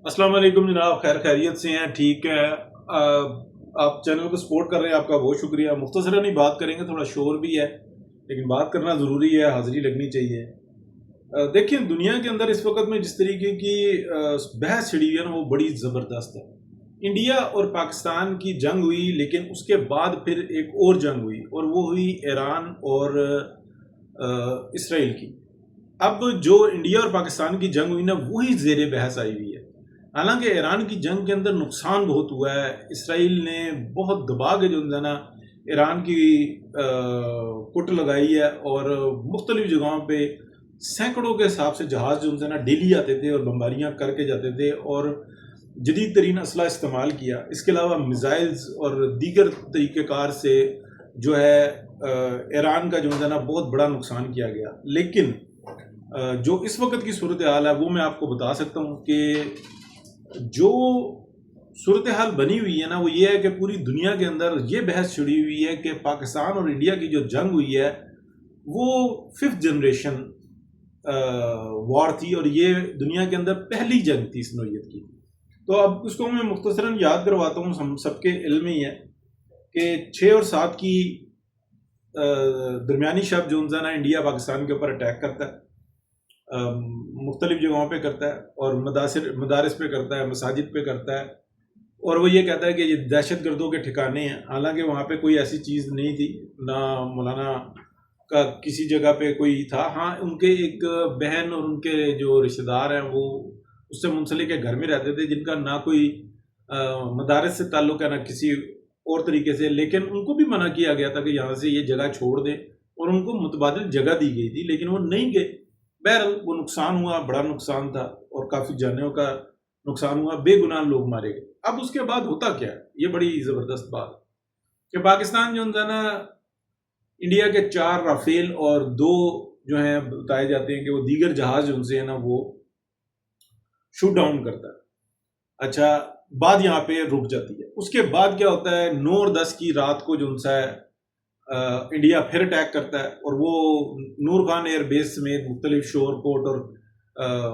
السلام علیکم جناب، خیر خیریت سے ہیں؟ ٹھیک ہے؟ آپ چینل کو سپورٹ کر رہے ہیں، آپ کا بہت شکریہ۔ مختصراً ہی بات کریں گے، تھوڑا شور بھی ہے لیکن بات کرنا ضروری ہے، حاضری لگنی چاہیے۔ دیکھیں، دنیا کے اندر اس وقت میں جس طریقے کی بحث چھڑی ہوئی ہے نا، وہ بڑی زبردست ہے۔ انڈیا اور پاکستان کی جنگ ہوئی، لیکن اس کے بعد پھر ایک اور جنگ ہوئی، اور وہ ہوئی ایران اور اسرائیل کی۔ اب جو انڈیا اور پاکستان کی جنگ ہوئی نا، وہی زیر بحث آئی ہوئی ہے۔ حالانکہ ایران کی جنگ کے اندر نقصان بہت ہوا ہے، اسرائیل نے بہت دبا کے جو ہے نا ایران کی کٹ لگائی ہے، اور مختلف جگہوں پہ سینکڑوں کے حساب سے جہاز جو ہے نا ڈیلی آتے تھے اور بمباریاں کر کے جاتے تھے، اور جدید ترین اسلحہ استعمال کیا۔ اس کے علاوہ میزائلز اور دیگر طریقہ کار سے جو ہے ایران کا جو ہے نا بہت بڑا نقصان کیا گیا۔ لیکن جو اس وقت کی صورتحال ہے وہ میں آپ کو بتا سکتا ہوں کہ جو صورتحال بنی ہوئی ہے نا، وہ یہ ہے کہ پوری دنیا کے اندر یہ بحث چھڑی ہوئی ہے کہ پاکستان اور انڈیا کی جو جنگ ہوئی ہے وہ 5th جنریشن وار تھی، اور یہ دنیا کے اندر پہلی جنگ تھی اس نوعیت کی۔ تو اب اس کو میں مختصراً یاد کرواتا ہوں، ہم سب کے علم ہی ہے کہ 6 اور 7 کی درمیانی شب جو ہے نا انڈیا پاکستان کے اوپر اٹیک کرتا ہے، مختلف جگہوں پہ کرتا ہے، اور مدارس پہ کرتا ہے، مساجد پہ کرتا ہے، اور وہ یہ کہتا ہے کہ یہ دہشت گردوں کے ٹھکانے ہیں۔ حالانکہ وہاں پہ کوئی ایسی چیز نہیں تھی، نہ مولانا کا کسی جگہ پہ کوئی تھا۔ ہاں، ان کے ایک بہن اور ان کے جو رشتہ دار ہیں وہ اس سے منسلک کے گھر میں رہتے تھے، جن کا نہ کوئی مدارس سے تعلق ہے نہ کسی اور طریقے سے، لیکن ان کو بھی منع کیا گیا تھا کہ یہاں سے یہ جگہ چھوڑ دیں، اور ان کو متبادل جگہ دی گئی تھی، لیکن وہ نہیں گئے۔ بہرحال وہ نقصان ہوا، بڑا نقصان تھا، اور کافی جانوں کا نقصان ہوا، بے گناہ لوگ مارے گئے۔ اب اس کے بعد ہوتا کیا ہے؟ یہ بڑی زبردست بات کہ پاکستان جو ہے نا انڈیا کے 4 رافیل اور 2 جو ہیں بتائے جاتے ہیں کہ وہ دیگر جہاز جو ان سے ہے نا وہ شوٹ ڈاؤن کرتا ہے۔ اچھا، بات یہاں پہ رک جاتی ہے۔ اس کے بعد کیا ہوتا ہے؟ 9 اور 10 کی رات کو جو ان سے انڈیا پھر اٹیک کرتا ہے، اور وہ نور خان ایئر بیس سمیت مختلف شور کوٹ اور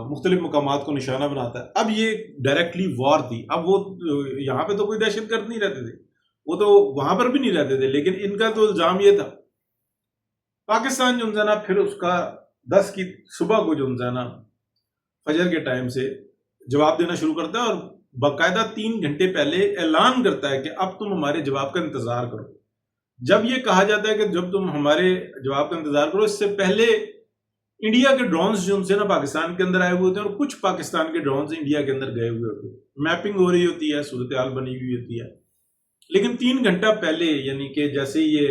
مختلف مقامات کو نشانہ بناتا ہے۔ اب یہ ڈائریکٹلی وار تھی۔ اب وہ یہاں پہ تو کوئی دہشت گرد نہیں رہتے تھے، وہ تو وہاں پر بھی نہیں رہتے تھے، لیکن ان کا تو الزام یہ تھا۔ پاکستان جو ہے نا پھر اس کا 10 کی صبح کو جو ہے نا فجر کے ٹائم سے جواب دینا شروع کرتا ہے، اور باقاعدہ 3 گھنٹے پہلے اعلان کرتا ہے کہ اب تم ہمارے جواب کا انتظار کرو۔ جب یہ کہا جاتا ہے کہ جب تم ہمارے جواب کا انتظار کرو، اس سے پہلے انڈیا کے ڈرونز جو ان سے نا پاکستان کے اندر آئے ہوئے ہوتے ہیں، اور کچھ پاکستان کے ڈرونز انڈیا کے اندر گئے ہوئے ہوتے ہیں، میپنگ ہو رہی ہوتی ہے، صورتحال بنی ہوئی ہوتی ہے۔ لیکن 3 گھنٹہ پہلے، یعنی کہ جیسے یہ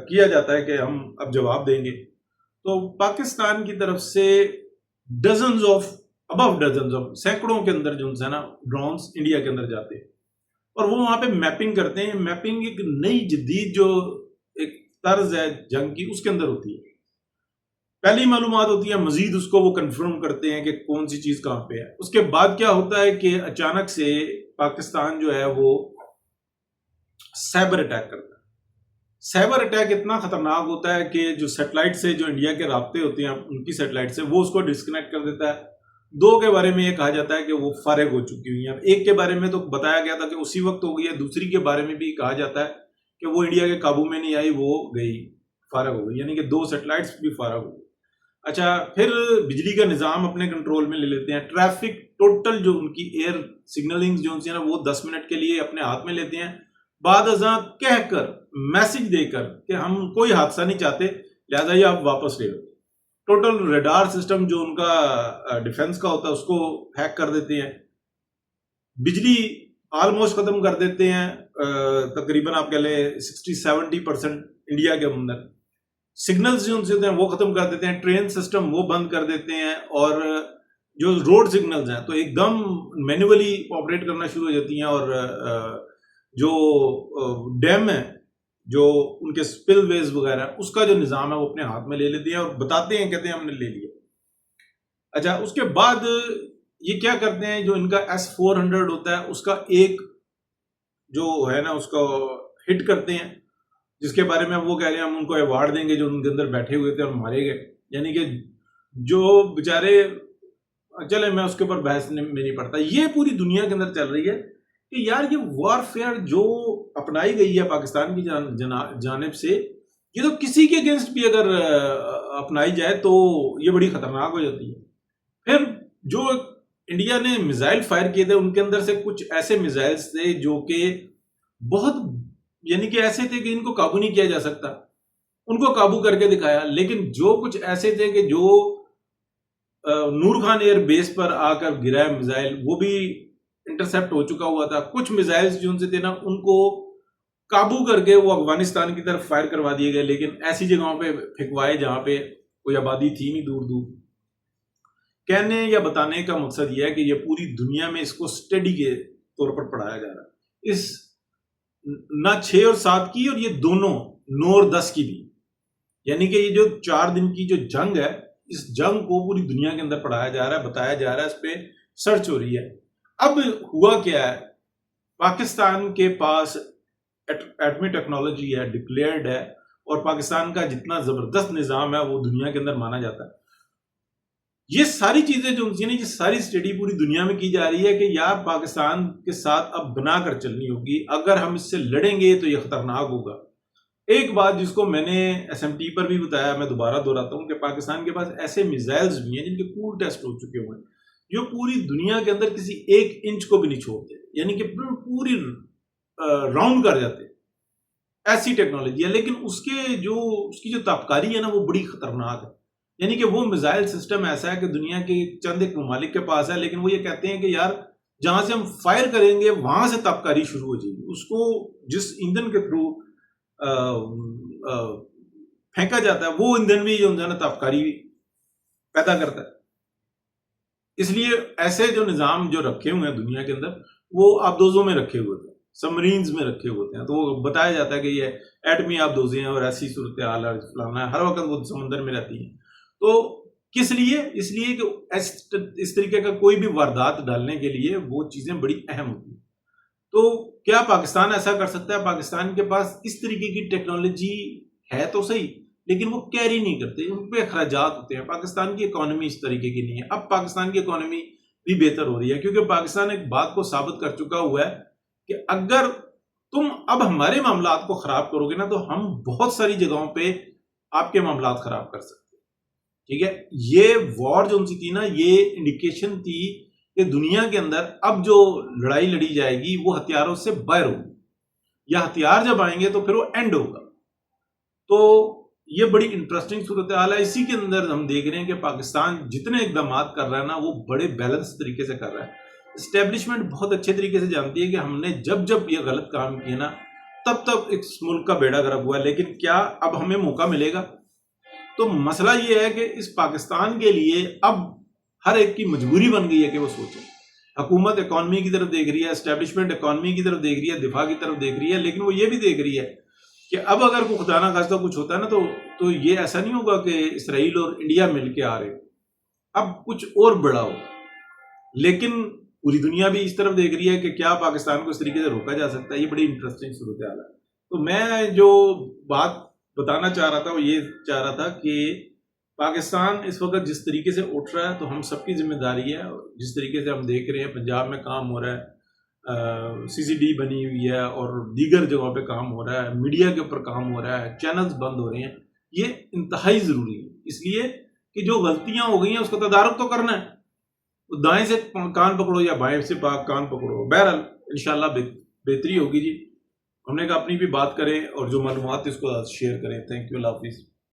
کیا جاتا ہے کہ ہم اب جواب دیں گے، تو پاکستان کی طرف سے ڈزنز آف سینکڑوں کے اندر جو ہے نا ڈرونز انڈیا کے اندر جاتے ہیں، اور وہ وہاں پہ میپنگ کرتے ہیں۔ میپنگ ایک نئی جدید جو ایک طرز ہے جنگ کی، اس کے اندر ہوتی ہے۔ پہلی معلومات ہوتی ہے، مزید اس کو وہ کنفرم کرتے ہیں کہ کون سی چیز کہاں پہ ہے۔ اس کے بعد کیا ہوتا ہے کہ اچانک سے پاکستان جو ہے وہ سائبر اٹیک کرتا ہے۔ سائبر اٹیک اتنا خطرناک ہوتا ہے کہ جو سیٹلائٹ سے جو انڈیا کے رابطے ہوتے ہیں ان کی سیٹلائٹ سے، وہ اس کو ڈسکنیکٹ کر دیتا ہے۔ 2 کے بارے میں یہ کہا جاتا ہے کہ وہ فارغ ہو چکی ہوئی ہیں۔ ایک کے بارے میں تو بتایا گیا تھا کہ اسی وقت ہو گئی ہے، دوسری کے بارے میں بھی کہا جاتا ہے کہ وہ انڈیا کے قابو میں نہیں آئی، وہ گئی، فارغ ہو گئی، یعنی کہ 2 سیٹلائٹس بھی فارغ ہو گئی۔ اچھا، پھر بجلی کا نظام اپنے کنٹرول میں لے لیتے ہیں۔ ٹریفک ٹوٹل جو ان کی ایئر سگنلنگ جو ہے نا وہ 10 منٹ کے لیے اپنے ہاتھ میں لیتے ہیں، بعد ازاں کہہ کر، میسج دے کر کہ ہم کوئی حادثہ نہیں چاہتے، لہذا یہ آپ واپس لے لو۔ ٹوٹل ریڈار سسٹم جو ان کا ڈیفنس کا ہوتا ہے اس کو ہیک کر دیتے ہیں۔ بجلی آلموسٹ ختم کر دیتے ہیں، تقریباً آپ کہہ لیں 60-70% انڈیا کے اندر۔ سگنلز جو ہوتے ہیں وہ ختم کر دیتے ہیں، ٹرین سسٹم وہ بند کر دیتے ہیں، اور جو روڈ سگنلز ہیں تو ایک دم مینولی آپریٹ کرنا شروع ہو جاتی ہیں، اور جو ڈیم ہے، جو ان کے سپل ویز وغیرہ، اس کا جو نظام ہے وہ اپنے ہاتھ میں لے لیتے ہیں، اور بتاتے ہیں، کہتے ہیں ہم نے لے لیا۔ اچھا، اس کے بعد یہ کیا کرتے ہیں، جو ان کا S-400 ہوتا ہے اس کا ایک جو ہے نا اس کو ہٹ کرتے ہیں، جس کے بارے میں وہ کہہ رہے ہیں ہم ان کو ایوارڈ دیں گے جو ان کے اندر بیٹھے ہوئے تھے اور مارے گئے۔ یعنی کہ جو بیچارے چلے میں اس کے اوپر بحث میں نہیں پڑتا. یہ پوری دنیا کے اندر چل رہی ہے کہ یار یہ وارفیئر جو اپنائی گئی ہے پاکستان کی جانب سے، یہ تو کسی کے اگینسٹ بھی اگر اپنائی جائے تو یہ بڑی خطرناک ہو جاتی ہے. پھر جو انڈیا نے میزائل فائر کیے تھے ان کے اندر سے کچھ ایسے میزائلز تھے جو کہ بہت یعنی کہ ایسے تھے کہ ان کو قابو نہیں کیا جا سکتا، ان کو قابو کر کے دکھایا. لیکن جو کچھ ایسے تھے کہ جو نور خان ایئر بیس پر آ کر گرا ہے میزائل، وہ بھی انٹرسیپٹ ہو چکا ہوا تھا. کچھ میزائلز جو ان سے تھے نا ان کو قابو کر کے وہ افغانستان کی طرف فائر کروا دیے گئے، لیکن ایسی جگہوں پہ پھینکوائے جہاں پہ کوئی آبادی تھی نہیں دور دور. کہنے یا بتانے کا مقصد یہ ہے کہ یہ پوری دنیا میں اس کو اسٹڈی کے طور پر پڑھایا جا رہا ہے، اس نہ 6 اور 7 کی اور یہ دونوں 9 اور 10 کی بھی. یعنی کہ یہ جو 4 دن کی جو جنگ ہے، اس جنگ کو پوری دنیا کے اندر پڑھایا جا رہا ہے، بتایا جا رہا ہے، اس پہ سرچ ہو رہی ہے. اب ہوا کیا ہے، پاکستان کے پاس ایٹمی ٹیکنالوجی ہے، ڈکلیئرڈ ہے، اور پاکستان کا جتنا زبردست نظام ہے وہ دنیا کے اندر مانا جاتا ہے. یہ ساری چیزیں جو یہ ساری اسٹڈی پوری دنیا میں کی جا رہی ہے کہ یار پاکستان کے ساتھ اب بنا کر چلنی ہوگی، اگر ہم اس سے لڑیں گے تو یہ خطرناک ہوگا. ایک بات جس کو میں نے SMT پر بھی بتایا، میں دوبارہ دہراتا ہوں کہ پاکستان کے پاس ایسے میزائلز بھی ہیں جن کے کول ٹیسٹ ہو چکے ہوئے ہیں جو پوری دنیا کے اندر کسی 1 انچ کو بھی نہیں چھوڑتے، یعنی کہ پوری راؤنڈ کر جاتے. ایسی ٹیکنالوجی ہے، لیکن اس کی جو تابکاری ہے نا وہ بڑی خطرناک ہے. یعنی کہ وہ میزائل سسٹم ایسا ہے کہ دنیا کے چند ایک ممالک کے پاس ہے، لیکن وہ یہ کہتے ہیں کہ یار جہاں سے ہم فائر کریں گے وہاں سے تابکاری شروع ہو جائے گی. اس کو جس ایندھن کے تھرو پھینکا جاتا ہے وہ ایندھن بھی جو ہے نا تابکاری پیدا کرتا ہے. اس لیے ایسے جو نظام جو رکھے ہوئے ہیں دنیا کے اندر وہ آبدوزوں میں رکھے ہوئے تھے، سبمرینز میں رکھے ہوتے ہیں. تو وہ بتایا جاتا ہے کہ یہ ایٹمی آبدوزیں ہیں اور ایسی صورتحال ہے، فلانا ہے، ہر وقت وہ سمندر میں رہتی ہیں. تو کس لیے؟ اس لیے کہ اس طریقے کا کوئی بھی واردات ڈالنے کے لیے وہ چیزیں بڑی اہم ہوتی ہیں. تو کیا پاکستان ایسا کر سکتا ہے؟ پاکستان کے پاس اس طریقے کی ٹیکنالوجی ہے تو صحیح، لیکن وہ کیری نہیں کرتے، ان پہ اخراجات ہوتے ہیں. پاکستان کی اکانومی اس طریقے کی نہیں ہے. اب پاکستان کی اکانومی بھی بہتر ہو رہی ہے کیونکہ پاکستان ایک بات کو ثابت کر چکا ہوا ہے کہ اگر تم اب ہمارے معاملات کو خراب کرو گے نا تو ہم بہت ساری جگہوں پہ آپ کے معاملات خراب کر سکتے ہیں. ٹھیک ہے، یہ وار جو ان سے تھی نا یہ انڈیکیشن تھی کہ دنیا کے اندر اب جو لڑائی لڑی جائے گی وہ ہتھیاروں سے باہر ہوگی، یا ہتھیار جب آئیں گے تو پھر وہ اینڈ ہوگا. تو یہ بڑی انٹرسٹنگ صورتحال ہے. اسی کے اندر ہم دیکھ رہے ہیں کہ پاکستان جتنے اقدامات کر رہا ہے نا وہ بڑے بیلنس طریقے سے کر رہا ہے. اسٹیبلشمنٹ بہت اچھے طریقے سے جانتی ہے کہ ہم نے جب یہ غلط کام کیے نا تب اس ملک کا بیڑا گرک ہوا ہے. لیکن کیا اب ہمیں موقع ملے گا؟ تو مسئلہ یہ ہے کہ اس پاکستان کے لیے اب ہر ایک کی مجبوری بن گئی ہے کہ وہ سوچیں. حکومت اکانومی کی طرف دیکھ رہی ہے، اسٹیبلشمنٹ اکانومی کی طرف دیکھ رہی ہے، دفاع کی طرف دیکھ رہی ہے، لیکن وہ یہ بھی دیکھ رہی ہے کہ اب اگر کوئی خدا نہ خواستہ کچھ ہوتا ہے نا تو یہ ایسا نہیں ہوگا کہ اسرائیل اور انڈیا مل کے آ رہے، اب کچھ اور بڑا ہوگا. لیکن پوری دنیا بھی اس طرف دیکھ رہی ہے کہ کیا پاکستان کو اس طریقے سے روکا جا سکتا ہے. یہ بڑی انٹرسٹنگ صورتحال ہے. تو میں جو بات بتانا چاہ رہا تھا وہ یہ چاہ رہا تھا کہ پاکستان اس وقت جس طریقے سے اٹھ رہا ہے تو ہم سب کی ذمہ داری ہے. جس طریقے سے ہم دیکھ رہے ہیں پنجاب میں کام ہو رہا ہے، CCD بنی ہوئی ہے اور دیگر جگہوں پہ کام ہو رہا ہے، میڈیا کے اوپر کام ہو رہا ہے، چینلز بند ہو رہے ہیں. یہ انتہائی ضروری ہے اس لیے کہ جو غلطیاں ہو گئی ہیں اس کا تدارک تو کرنا ہے. دائیں سے کان پکڑو یا بائیں سے کان پکڑو، بہرحال انشاءاللہ بہتری ہوگی. جی ہم نے کہا اپنی بھی بات کریں اور جو معلومات اس کو شیئر کریں. تھینک یو، اللہ حافظ.